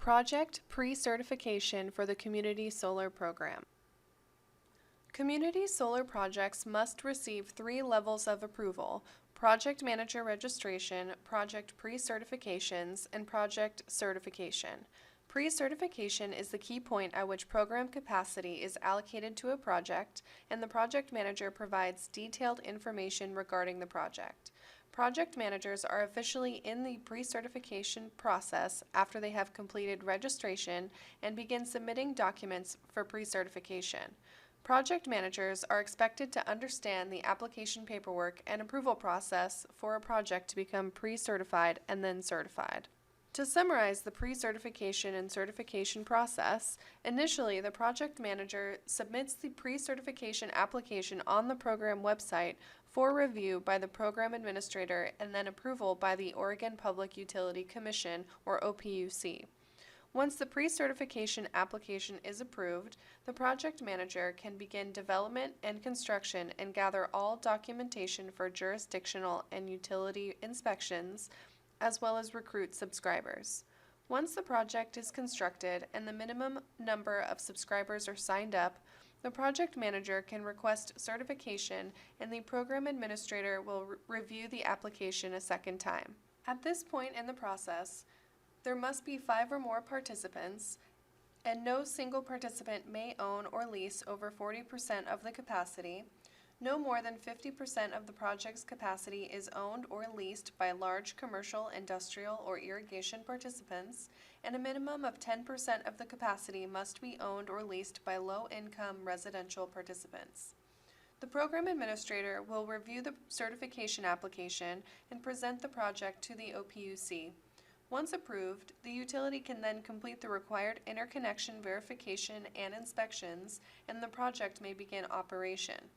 Project Pre-Certification for the Community Solar Program. Community solar projects must receive 3 levels of approval: Project Manager Registration, Project Pre-Certifications, and Project Certification. Pre-certification is the key point at which program capacity is allocated to a project, and the project manager provides detailed information regarding the project. Project managers are officially in the pre-certification process after they have completed registration and begin submitting documents for pre-certification. Project managers are expected to understand the application paperwork and approval process for a project to become pre-certified and then certified. To summarize the pre-certification and certification process, initially the project manager submits the pre-certification application on the program website for review by the program administrator and then approval by the Oregon Public Utility Commission, or OPUC. Once the pre-certification application is approved, the project manager can begin development and construction and gather all documentation for jurisdictional and utility inspections, as well as recruit subscribers. Once the project is constructed and the minimum number of subscribers are signed up, the project manager can request certification and the program administrator will review the application a second time. At this point in the process, there must be 5 or more participants, and no single participant may own or lease over 40% of the capacity. No more than 50% of the project's capacity is owned or leased by large commercial, industrial, or irrigation participants, and a minimum of 10% of the capacity must be owned or leased by low-income residential participants. The program administrator will review the certification application and present the project to the OPUC. Once approved, the utility can then complete the required interconnection verification and inspections, and the project may begin operation.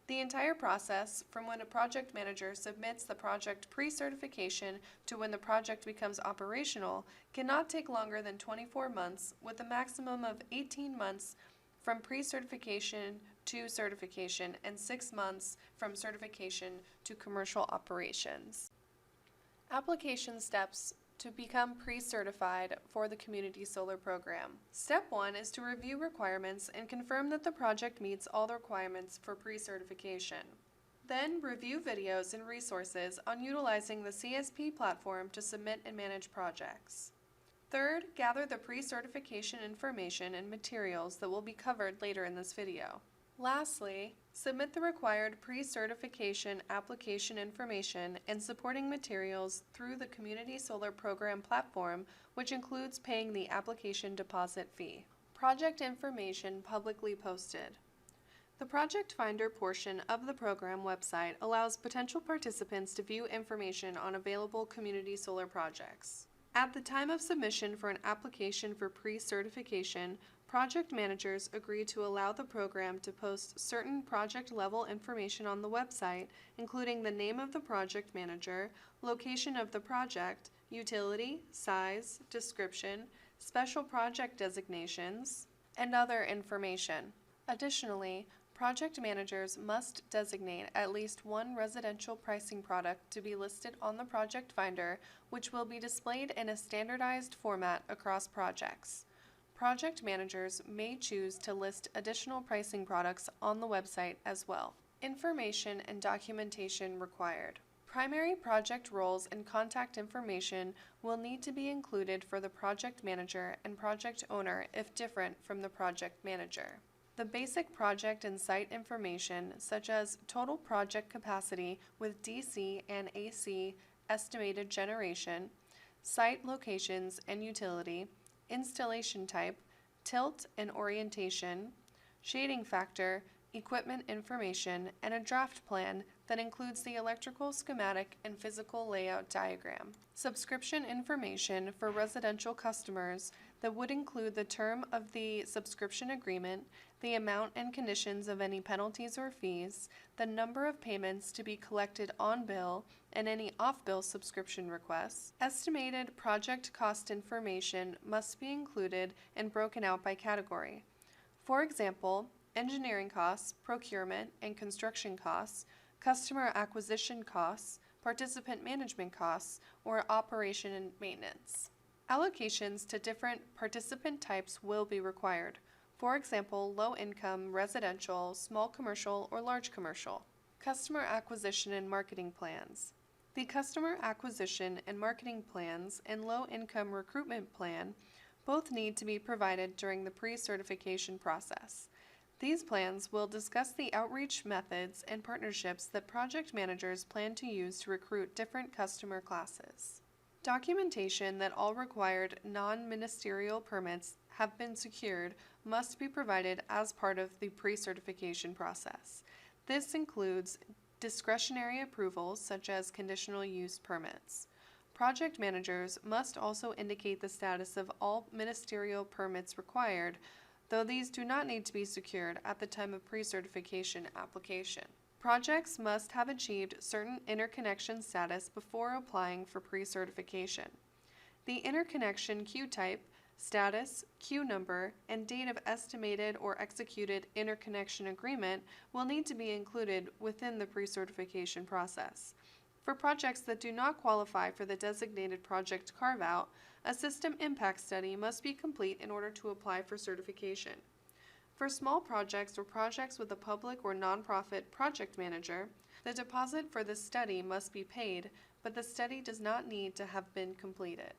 The entire process, from when a project manager submits the project pre-certification to when the project becomes operational, cannot take longer than 24 months, with a maximum of 18 months from pre-certification to certification and 6 months from certification to commercial operations. Application steps to become pre-certified for the Community Solar Program. Step 1 is to review requirements and confirm that the project meets all the requirements for pre-certification. Then review videos and resources on utilizing the CSP platform to submit and manage projects. Third, gather the pre-certification information and materials that will be covered later in this video. Lastly, submit the required pre-certification application information and supporting materials through the Community Solar Program platform, which includes paying the application deposit fee. Project information publicly posted. The Project Finder portion of the program website allows potential participants to view information on available community solar projects. At the time of submission for an application for pre-certification, project managers agree to allow the program to post certain project-level information on the website, including the name of the project manager, location of the project, utility, size, description, special project designations, and other information. Additionally, project managers must designate at least one residential pricing product to be listed on the Project Finder, which will be displayed in a standardized format across projects. Project managers may choose to list additional pricing products on the website as well. Information and documentation required. Primary project roles and contact information will need to be included for the project manager and project owner if different from the project manager. The basic project and site information, such as total project capacity with DC and AC estimated generation, site locations and utility, installation type, tilt and orientation, shading factor, equipment information, and a draft plan that includes the electrical schematic and physical layout diagram. Subscription information for residential customers that would include the term of the subscription agreement, the amount and conditions of any penalties or fees, the number of payments to be collected on bill, and any off-bill subscription requests. Estimated project cost information must be included and broken out by category. For example, engineering costs, procurement and construction costs, customer acquisition costs, participant management costs, or operation and maintenance. Allocations to different participant types will be required. For example, low income, residential, small commercial, or large commercial. Customer acquisition and marketing plans. The customer acquisition and marketing plans and low income recruitment plan both need to be provided during the pre-certification process. These plans will discuss the outreach methods and partnerships that project managers plan to use to recruit different customer classes. Documentation that all required non-ministerial permits have been secured must be provided as part of the pre-certification process. This includes discretionary approvals such as conditional use permits. Project managers must also indicate the status of all ministerial permits required, though these do not need to be secured at the time of pre-certification application. Projects must have achieved certain interconnection status before applying for pre-certification. The interconnection queue type, status, queue number, and date of estimated or executed interconnection agreement will need to be included within the pre-certification process. For projects that do not qualify for the designated project carve-out, a system impact study must be complete in order to apply for certification. For small projects or projects with a public or nonprofit project manager, the deposit for the study must be paid, but the study does not need to have been completed.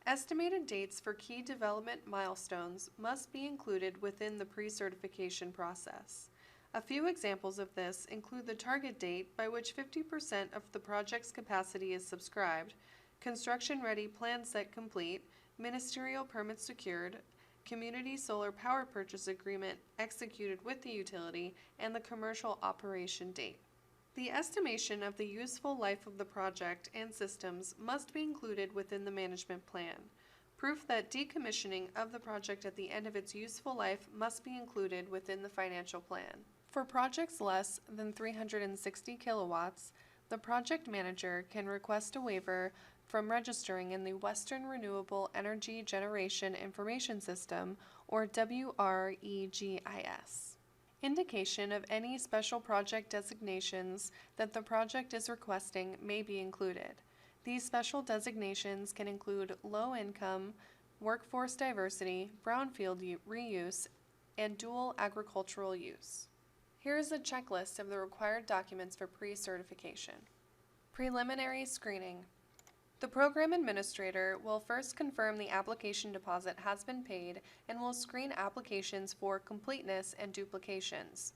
Estimated dates for key development milestones must be included within the pre-certification process. A few examples of this include the target date by which 50% of the project's capacity is subscribed, construction-ready plan set complete, ministerial permits secured, community solar power purchase agreement executed with the utility, and the commercial operation date. The estimation of the useful life of the project and systems must be included within the management plan. Proof that decommissioning of the project at the end of its useful life must be included within the financial plan. For projects less than 360 kilowatts, the project manager can request a waiver from registering in the Western Renewable Energy Generation Information System, or WREGIS. Indication of any special project designations that the project is requesting may be included. These special designations can include low income, workforce diversity, brownfield reuse, and dual agricultural use. Here is a checklist of the required documents for pre-certification. Preliminary screening. The program administrator will first confirm the application deposit has been paid and will screen applications for completeness and duplications.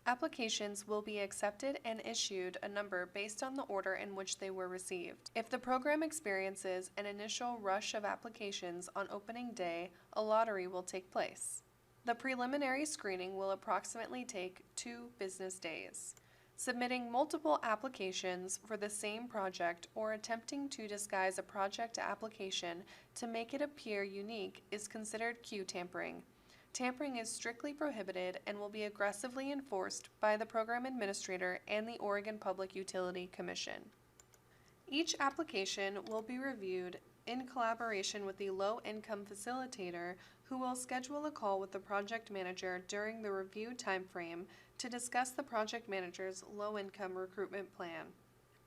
Applications will be accepted and issued a number based on the order in which they were received. If the program experiences an initial rush of applications on opening day, a lottery will take place. The preliminary screening will approximately take 2 business days. Submitting multiple applications for the same project or attempting to disguise a project application to make it appear unique is considered queue tampering. Tampering is strictly prohibited and will be aggressively enforced by the program administrator and the Oregon Public Utility Commission. Each application will be reviewed in collaboration with the low-income facilitator, who will schedule a call with the project manager during the review timeframe to discuss the project manager's low-income recruitment plan.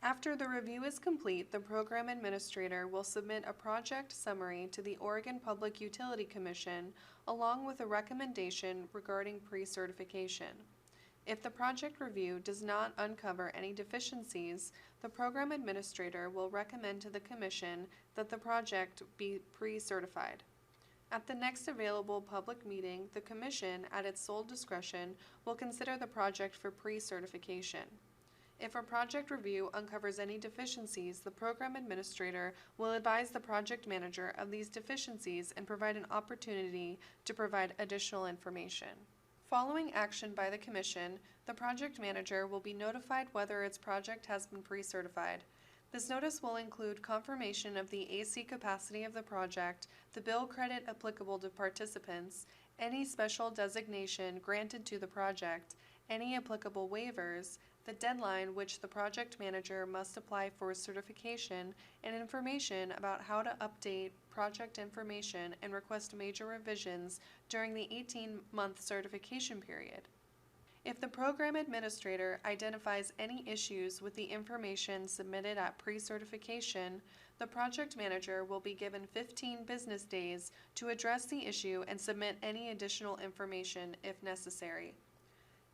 After the review is complete, the program administrator will submit a project summary to the Oregon Public Utility Commission along with a recommendation regarding pre-certification. If the project review does not uncover any deficiencies, the program administrator will recommend to the Commission that the project be pre-certified. At the next available public meeting, the Commission, at its sole discretion, will consider the project for pre-certification. If a project review uncovers any deficiencies, the program administrator will advise the project manager of these deficiencies and provide an opportunity to provide additional information. Following action by the Commission, the project manager will be notified whether its project has been pre-certified. This notice will include confirmation of the AC capacity of the project, the bill credit applicable to participants, any special designation granted to the project, any applicable waivers, the deadline which the project manager must apply for certification, and information about how to update project information and request major revisions during the 18-month certification period. If the program administrator identifies any issues with the information submitted at pre-certification, The project manager will be given 15 business days to address the issue and submit any additional information if necessary.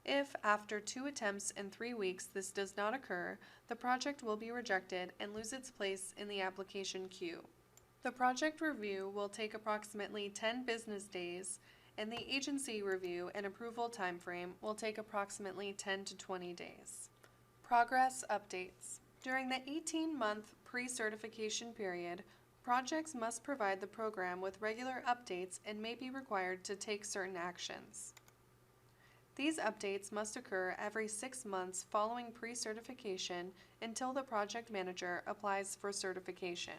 If, after 2 attempts in 3 weeks, this does not occur, the project will be rejected and lose its place in the application queue. The project review will take approximately 10 business days, and the agency review and approval timeframe will take approximately 10 to 20 days. Progress updates. During the 18-month pre-certification period, projects must provide the program with regular updates and may be required to take certain actions. These updates must occur every 6 months following pre-certification until the project manager applies for certification.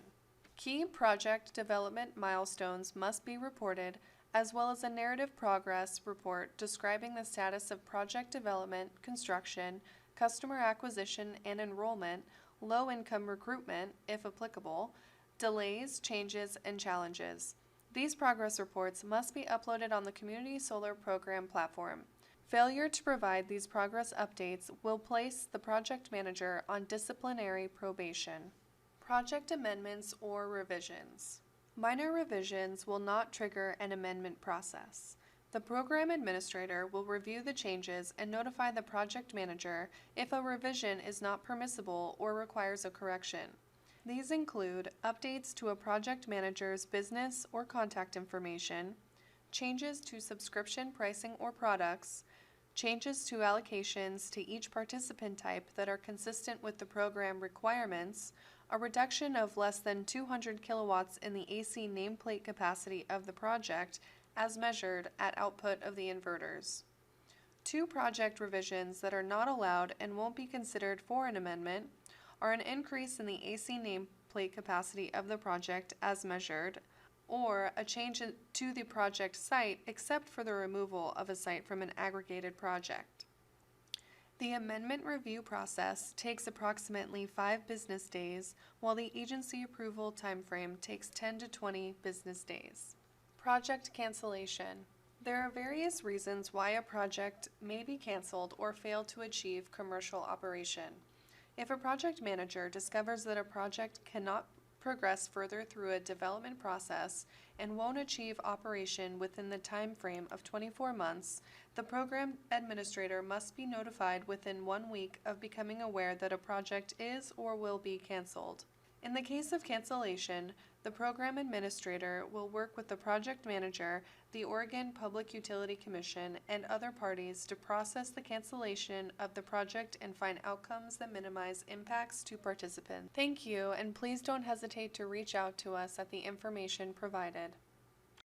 Key project development milestones must be reported, as well as a narrative progress report describing the status of project development, construction, customer acquisition and enrollment, low-income recruitment, if applicable, delays, changes, and challenges. These progress reports must be uploaded on the Community Solar Program platform. Failure to provide these progress updates will place the project manager on disciplinary probation. Project amendments or revisions. Minor revisions will not trigger an amendment process. The program administrator will review the changes and notify the project manager if a revision is not permissible or requires a correction. These include updates to a project manager's business or contact information, changes to subscription pricing or products, changes to allocations to each participant type that are consistent with the program requirements, a reduction of less than 200 kilowatts in the AC nameplate capacity of the project as measured at output of the inverters. 2 project revisions that are not allowed and won't be considered for an amendment are an increase in the AC nameplate capacity of the project as measured, or a change to the project site except for the removal of a site from an aggregated project. The amendment review process takes approximately 5 business days, while the agency approval timeframe takes 10 to 20 business days. Project cancellation. There are various reasons why a project may be canceled or fail to achieve commercial operation. If a project manager discovers that a project cannot progress further through a development process and won't achieve operation within the time frame of 24 months, the program administrator must be notified within 1 week of becoming aware that a project is or will be canceled. In the case of cancellation, the program administrator will work with the project manager, the Oregon Public Utility Commission, and other parties to process the cancellation of the project and find outcomes that minimize impacts to participants. Thank you, and please don't hesitate to reach out to us at the information provided.